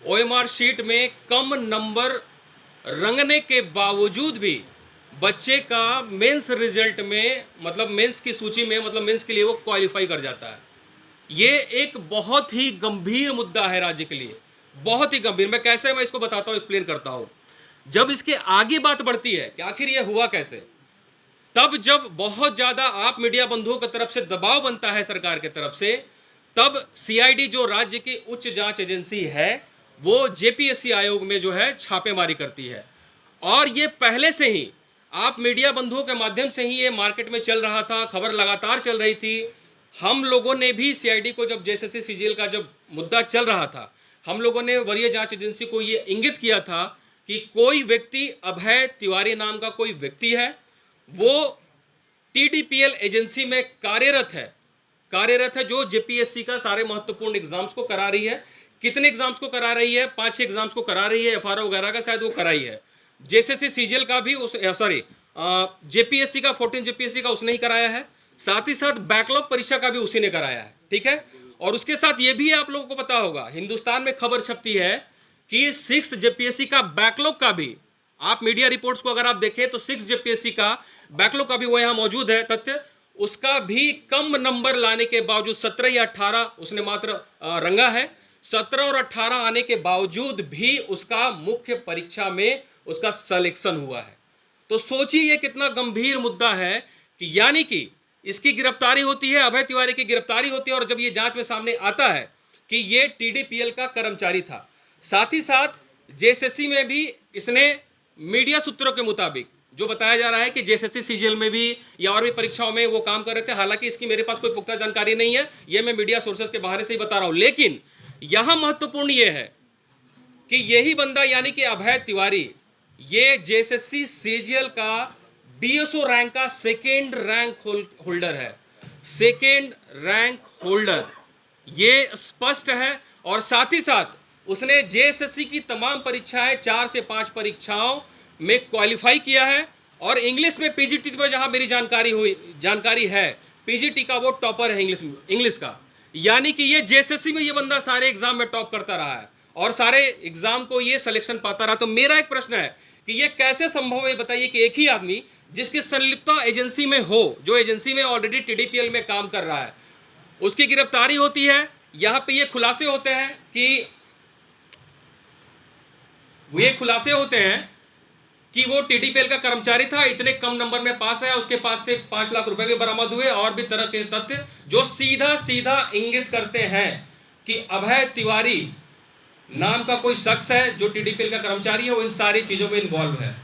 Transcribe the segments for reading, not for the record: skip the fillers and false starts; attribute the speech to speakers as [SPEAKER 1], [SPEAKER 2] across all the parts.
[SPEAKER 1] OMR sheet में कम number रंगने के बावजूद भी बच्चे का मेंस रिजल्ट में, मतलब मेंस की सूची में, मतलब मेंस के लिए वो क्वालिफाई कर जाता है। ये एक बहुत ही गंभीर मुद्दा है राज्य के लिए, बहुत ही गंभीर। मैं इसको बताता हूं, एक्सप्लेन करता हूं। जब इसके आगे बात बढ़ती है कि आखिर ये हुआ कैसे, तब जब बहुत ज्यादा आप मीडिया बंधुओं की तरफ से दबाव बनता है सरकार की तरफ से, तब सीआईडी जो राज्य की उच्च जांच एजेंसी है, वो जेपीएससी आयोग में जो है छापेमारी करती है। और ये पहले से ही आप मीडिया बंधुओं के माध्यम से ही ये मार्केट में चल रहा था, खबर लगातार चल रही थी। हम लोगों ने भी सीआईडी को, जब जेएसएससी सीजीएल का जब मुद्दा चल रहा था, हम लोगों ने वरीय जांच एजेंसी को ये इंगित किया था कि कोई व्यक्ति, अभय तिवारी नाम का कोई व्यक्ति है, वो टीडीपीएल एजेंसी में कार्यरत है, जो जेपीएससी का सारे महत्वपूर्ण एग्जाम्स को करा रही है। कितने एग्जाम्स को करा रही है? 5-6 एग्जाम्स को करा रही है, एफआरओ वगैरह का शायद वो कराई है। जेएसएससी सीजीएल का भी जेपीएससी का 14 जेपीएससी का उसने ही कराया है, साथ ही साथ बैकलॉग परीक्षा का भी उसी ने कराया है। ठीक है। और उसके साथ ये भी आप लोगों को पता होगा, हिंदुस्तान में खबर छपती है कि 6 जेपीएससी का बैकलॉग का भी, आप मीडिया रिपोर्ट्स को अगर आप देखें तो 6 जेपीएससी का बैकलॉग का भी वो यहां मौजूद है तथ्य, उसका भी कम नंबर लाने के बावजूद 17 या 18 उसने मात्र रंगा है। 17 और 18 आने के बावजूद भी उसका मुख्य परीक्षा में उसका सिलेक्शन हुआ है। तो सोचिए ये कितना गंभीर मुद्दा है कि यानी कि इसकी गिरफ्तारी होती है, अभय तिवारी की गिरफ्तारी होती है, और जब ये जांच में सामने आता है कि ये टीडीपीएल का कर्मचारी था, साथ ही साथ जेएसएससी में भी इसने मीडिया सूत्रों के मुताबिक जो बताया जा रहा है कि जेएसएससी सीजीएल में भी या और भी परीक्षाओं में वो काम कर रहे थे। हालांकि इसकी मेरे पास कोई पुख्ता जानकारी नहीं है, ये मैं मीडिया सोर्सेस के बहाने से ही बता रहा हूं। लेकिन यहां महत्वपूर्ण ये है कि यही बंदा यानी कि अभय तिवारी, ये जेएसएससी सीजीएल का बीएसओ रैंक का सेकेंड रैंक होल्डर है, सेकेंड रैंक होल्डर, ये स्पष्ट है। और साथ ही साथ उसने जेएसएससी की तमाम परीक्षाएं 4 से 5 परीक्षाओं में क्वालिफाई किया है। और इंग्लिश में पीजीटी पर जहां मेरी जानकारी है, पीजीटी का वो टॉपर है इंग्लिश का। यानी कि ये जेएसएससी में ये बंदा सारे एग्जाम में टॉप करता रहा है और सारे एग्जाम को ये सिलेक्शन पाता रहा। तो मेरा एक प्रश्न है कि ये कैसे संभव है? बताइए कि एक ही आदमी जिसकी संलिप्तता एजेंसी में हो, जो एजेंसी में ऑलरेडी टीडीपीएल में काम कर रहा है, उसकी गिरफ्तारी होती है। यहां पे ये खुलासे होते हैं कि वो टीडीपीएल का कर्मचारी था, इतने कम नंबर में पास है, उसके पास से 5 लाख रुपए भी बरामद हुए, और भी तरह के तथ्य जो सीधा सीधा इंगित करते हैं कि अभय तिवारी नाम का कोई शख्स है जो टीडीपीएल का कर्मचारी है, वो इन सारी चीजों में इन्वॉल्व है।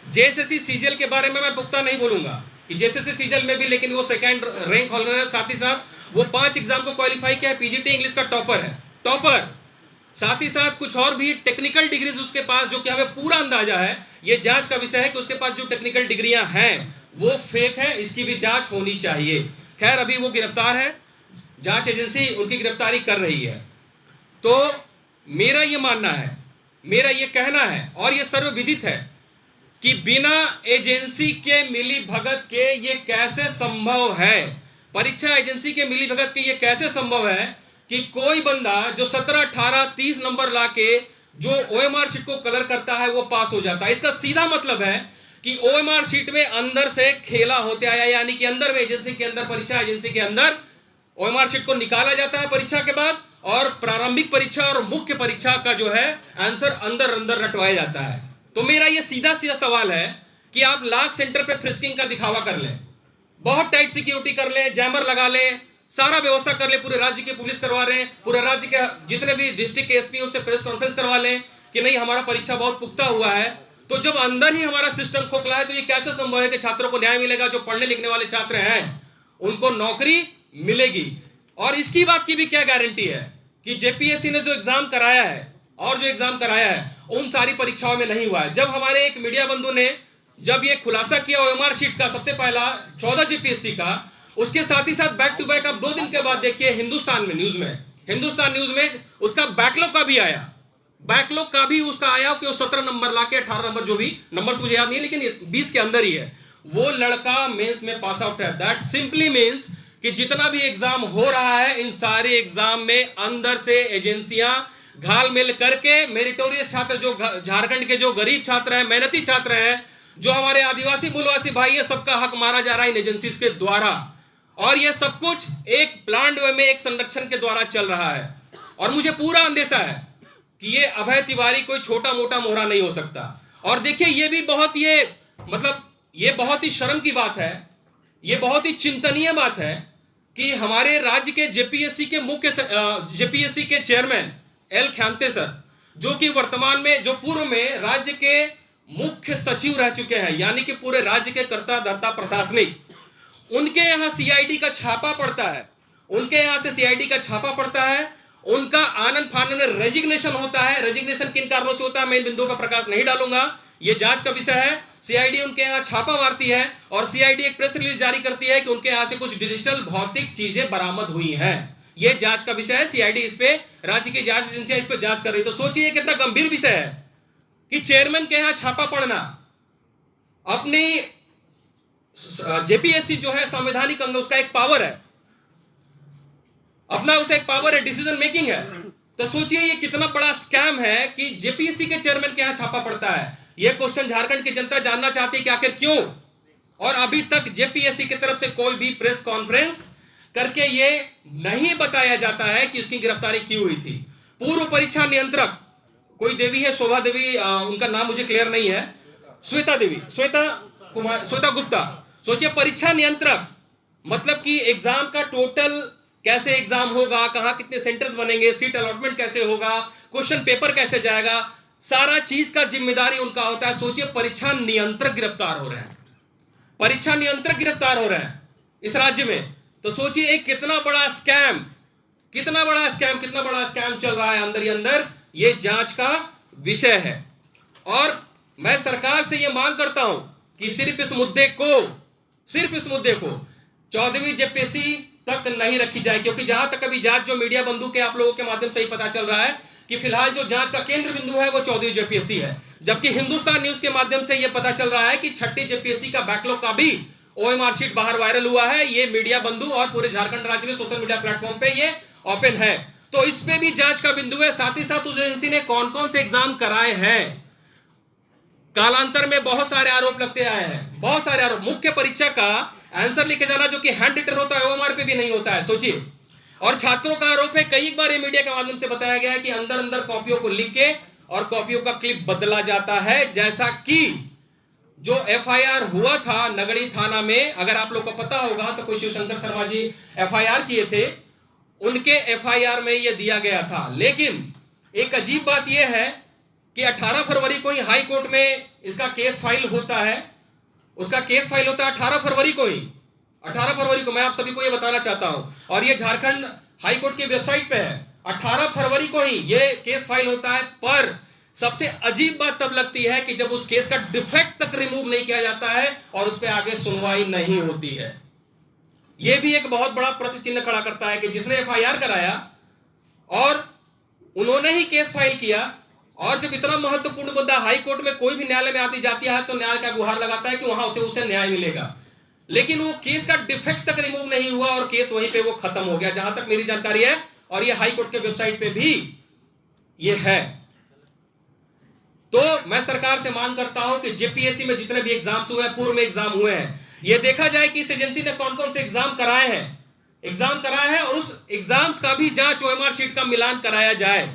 [SPEAKER 1] जेएसएससी सीजीएल के बारे में मैं पुख्ता नहीं बोलूंगा कि जेएसएससी सीजीएल में भी, लेकिन वो सेकंड रैंक होल्डर है। साथ ही साथ वो 5 एग्जाम को क्वालिफाई किया है, पीजीटी इंग्लिश का टॉपर है, टॉपर। साथ ही साथ कुछ और भी टेक्निकल डिग्रीज उसके पास, जो कि हमें पूरा अंदाजा है, ये जांच का विषय है कि उसके पास जो टेक्निकल डिग्रियां हैं वो फेक है, इसकी भी जांच होनी चाहिए। खैर अभी वो गिरफ्तार है, जांच एजेंसी उनकी गिरफ्तारी कर रही है। तो मेरा ये मानना है, मेरा ये कहना है, और ये सर्वविदित है कि बिना एजेंसी के मिली भगत के ये कैसे संभव है, परीक्षा एजेंसी के मिली भगत के ये कैसे संभव है कि कोई बंदा जो 17, 18, 30 नंबर लाके जो ओएमआर शीट को कलर करता है वो पास हो जाता है। इसका सीधा मतलब है कि ओएमआर शीट में अंदर से खेला होते आया, यानी कि अंदर में एजेंसी के अंदर, परीक्षा एजेंसी के अंदर ओएमआर शीट को निकाला जाता है परीक्षा के बाद, और प्रारंभिक परीक्षा और मुख्य परीक्षा का जो है आंसर अंदर अंदर रटवाया जाता है। तो मेरा ये सीधा सीधा सवाल है कि आप लाख सेंटर पे फ्रिस्किंग का दिखावा कर लें, बहुत टाइट सिक्योरिटी कर लें, जैमर लगा लें, सारा व्यवस्था कर ले, पूरे राज्य की पुलिस करवा रहे हैं, पूरे राज्य के जितने भी डिस्ट्रिक्ट के एसपी उससे प्रेस कॉन्फ्रेंस करवा लें कि नहीं हमारा परीक्षा बहुत पुख्ता हुआ है। तो जब अंदर ही हमारा सिस्टम खोखला है तो ये कैसे संभव है कि छात्रों को न्याय मिलेगा? जो पढ़ने लिखने वाले छात्र हैं उनको नौकरी मिलेगी। और इसकी बात की भी क्या गारंटी है कि जेपीएससी ने जो एग्जाम कराया है और जो एग्जाम कराया है उन सारी परीक्षाओं में नहीं हुआ है? जब हमारे एक मीडिया बंधु ने जब ये खुलासा किया ओएमआर शीट का, सबसे पहला 14 जेपीएससी का, उसके साथ ही साथ बैक टू बैक आप 2 दिन के बाद देखिए हिंदुस्तान न्यूज में उसका बैकलॉग का भी आया, बैकलॉग का भी उसका आया कि वो 17 नंबर लाके 18 नंबर, जो भी नंबर मुझे याद नहीं है लेकिन 20 के अंदर ही है, वो लड़का मेंस में पास आउट है। दैट सिंपली मींस कि जितना भी एग्जाम हो रहा है इन सारे एग्जाम में अंदर से एजेंसियां घाल मिल करके मेरिटोरियस छात्र, जो झारखंड के जो गरीब छात्र हैं, मेहनती छात्र हैं, जो हमारे आदिवासी मूलवासी भाई है, सबका हक मारा जा रहा है इन एजेंसीज के द्वारा। और ये सब कुछ एक प्लान्ड वे में, एक संरक्षण के द्वारा चल रहा है। और मुझे पूरा अंदेशा है कि ये अभय तिवारी कोई छोटा मोटा मोहरा नहीं हो सकता। और देखिए ये भी बहुत, ये बहुत ही शर्म की बात है, ये बहुत ही चिंतनीय बात है कि हमारे राज्य के जेपीएससी के चेयरमैन एल ख्यांते सर, जो कि वर्तमान में, जो पूर्व में राज्य के मुख्य सचिव रह चुके हैं, यानी कि पूरे राज्य के कर्ता धर्ता प्रशासनिक, उनके यहां सीआईडी का छापा पड़ता है, उनके यहां से सीआईडी का छापा पड़ता है, उनका आनंद फानन रेजिग्नेशन होता है। रेजिग्नेशन किन कारणों से होता है मैं इन बिंदुओं का प्रकाश नहीं डालूंगा, यह जांच का विषय है। सीआईडी उनके यहां छापा मारती है और सीआईडी एक प्रेस रिलीज जारी करती है कि उनके यहां से कुछ डिजिटल भौतिक चीजें बरामद हुई हैं। यह जांच का विषय है, सीआईडी इस पे, राज्य की जांच एजेंसियां इस पे जांच कर रही। तो सोचिए कितना गंभीर विषय है कि चेयरमैन के यहां छापा पड़ना, अपनी जेपीएससी जो है संवैधानिक अंग, उसका एक पावर है, अपना उसे एक पावर है, डिसीजन मेकिंग है। तो सोचिए ये कितना बड़ा स्कैम है कि जेपीएससी के चेयरमैन के यहां छापा पड़ता है। यह क्वेश्चन झारखंड की जनता जानना चाहती है कि आखिर क्यों, और अभी तक जेपीएससी की तरफ से कोई भी प्रेस कॉन्फ्रेंस करके ये नहीं बताया जाता है कि उसकी गिरफ्तारी क्यों हुई थी। पूर्व परीक्षा नियंत्रक कोई देवी है, शोभा देवी, उनका नाम मुझे क्लियर नहीं है, श्वेता देवी, श्वेता गुप्ता। सोचिए परीक्षा नियंत्रक, मतलब कि एग्जाम का टोटल कैसे एग्जाम होगा, कहां कितने सेंटर्स बनेंगे, सीट अलॉटमेंट कैसे होगा, क्वेश्चन पेपर कैसे जाएगा, सारा चीज का जिम्मेदारी उनका होता है। सोचिए परीक्षा नियंत्रक गिरफ्तार हो रहे हैं, परीक्षा नियंत्रक गिरफ्तार हो रहे हैं इस राज्य में। तो सोचिए एक कितना बड़ा स्कैम, कितना बड़ा स्कैम चल रहा है अंदर ही अंदर, ये जांच का विषय है। और मैं सरकार से यह मांग करता हूं कि सिर्फ इस मुद्दे को 14वीं जेपीएससी तक नहीं रखी जाए, क्योंकि जहां तक अभी जांच, जो मीडिया बंधु के आप लोगों के माध्यम से ही पता चल रहा है कि फिलहाल जो जांच का केंद्र बिंदु है वो 14वीं जेपीएससी है। जबकि हिंदुस्तान न्यूज के माध्यम से यह पता चल रहा है कि 6ठी जेपीएससी का बैकलॉग का भी ओएमआर शीट बाहर वायरल हुआ है। ये मीडिया बंधु और पूरे झारखंड राज्य में सोशल मीडिया प्लेटफॉर्म पे ये ओपन है, तो इस पे भी जांच का बिंदु है। साथ ही साथ उस एजेंसी ने कौन कौन से एग्जाम कराए हैं, कालांतर में बहुत सारे आरोप लगते आए हैं, बहुत सारे आरोप। मुख्य परीक्षा का आंसर लिखे जाना जो कि हैंड रिटन होता है, ओएमआर पे भी नहीं होता है, सोचिए। और छात्रों का आरोप है, कई बार ये मीडिया के माध्यम से बताया गया है कि अंदर अंदर कॉपियों को लिख के और कॉपियों का क्लिप बदला जाता है। जैसा कि जो एफआईआर हुआ था नगड़ी थाना में, अगर आप लोग को पता होगा तो कोई शिवशंकर शर्मा जी एफआईआर किए थे, उनके एफआईआर में यह दिया गया था। लेकिन एक अजीब बात यह है कि 18 फरवरी को ही हाई कोर्ट में इसका केस फाइल होता है, उसका केस फाइल होता है 18 फरवरी को ही, 18 फरवरी को। मैं आप सभी को यह बताना चाहता हूं, और यह झारखंड हाई कोर्ट की वेबसाइट पे है, 18 फरवरी को ही यह केस फाइल होता है। पर सबसे अजीब बात तब लगती है कि जब उस केस का डिफेक्ट तक रिमूव नहीं किया जाता है और उस पर आगे सुनवाई नहीं होती है। यह भी एक बहुत बड़ा प्रश्न चिन्ह खड़ा करता है कि जिसने एफआईआर कराया और उन्होंने ही केस फाइल किया, और जब इतना महत्वपूर्ण मुद्दा हाई कोर्ट में कोई भी न्यायालय में आती जाती है तो न्याय का गुहार लगाता है कि वहां उसे न्याय मिलेगा, लेकिन वो केस का डिफेक्ट तक रिमूव नहीं हुआ और केस वहीं पे वो खत्म हो गया, जहां तक मेरी जानकारी है। और ये हाई कोर्ट के वेबसाइट पे भी ये है। तो मैं सरकार से मांग करता हूं कि जेपीएससी में जितने भी एग्जाम्स हुए हैं, पूर्व में एग्जाम हुए हैं, ये देखा जाए कि इस एजेंसी ने कौन कौन से एग्जाम कराए हैं, और उस एग्जाम्स का भी जांच, ओएमआर शीट का मिलान कराया जाए।